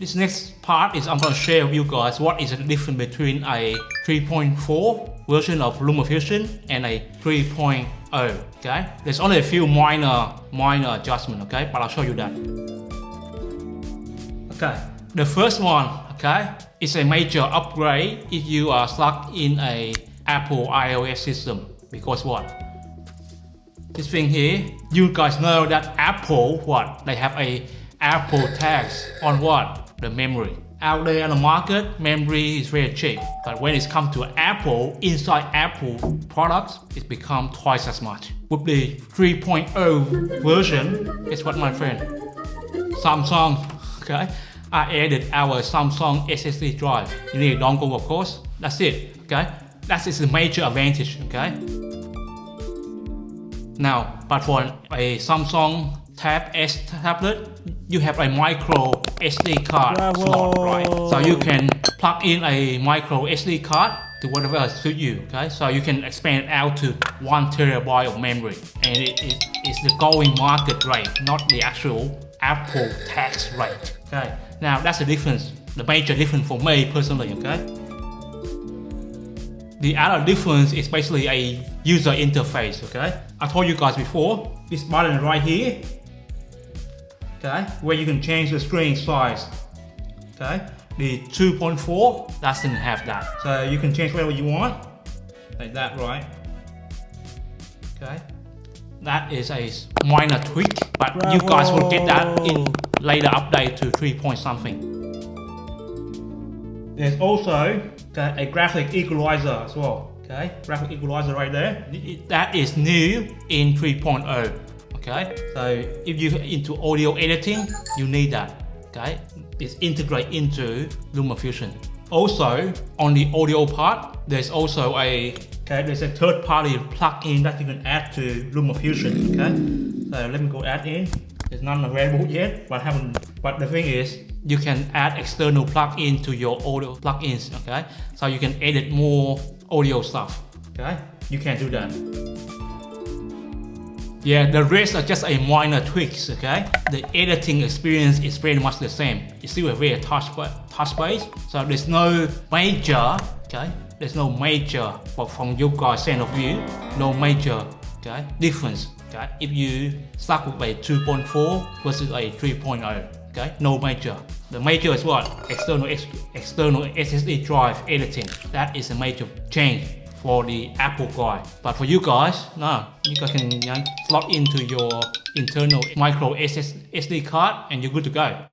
This next part is I'm going to share with you guys what is the difference between a 3.4 version of Lumafusion and a 3.0. Okay, there's only a few minor adjustments. Okay, but I'll show you that. Okay, the first one, okay, is a major upgrade if you are stuck in a Apple iOS system. Because what? This thing here, you guys know that Apple, what? They have a Apple tax on what? The memory. Out there on the market, memory is very cheap. But when it comes to Apple, inside Apple products, it's become twice as much. With the 3.0 version, guess what, my friend? Samsung, okay? I added our Samsung SSD drive. You need a dongle, of course. That's it, okay? That is a major advantage, okay? Now, but for a Samsung Tab S tablet, you have a micro SD card slot, right? So you can plug in a micro SD card to whatever suits you, okay? So you can expand it out to 1 terabyte of memory. And it's the going market rate, not the actual Apple tax rate, okay? Now that's the difference, the major difference for me personally, okay? The other difference is basically a user interface, okay? I told you guys before, this button right here, okay, where you can change the screen size, okay? The 2.4 doesn't have that. So you can change whatever you want, like that, right? Okay, that is a minor tweak, but you guys will get that in later update to 3 point something. There's also a graphic equalizer as well, okay? Graphic equalizer right there. That is new in 3.0. Okay, so if you're into audio editing, you need that. Okay, it's integrated into Lumafusion. Also, on the audio part, there's also there's a third-party plugin that you can add to Lumafusion. Okay, so let me go add in. It's not available yet, but the thing is, you can add external plugin to your audio plugins. Okay, so you can edit more audio stuff. Okay, you can do that. Yeah, the rest are just a minor tweaks, okay? The editing experience is very much the same. It's still a very touch-based, so there's no major, okay? There's no major, from your guys' point of view, no major, okay, difference, okay? If you stuck with a 2.4 versus a 3.0, okay? No major. The major is what? External SSD drive editing. That is a major change for the Apple guy. But for you guys, no, you guys can slot into your internal micro SSD card and you're good to go.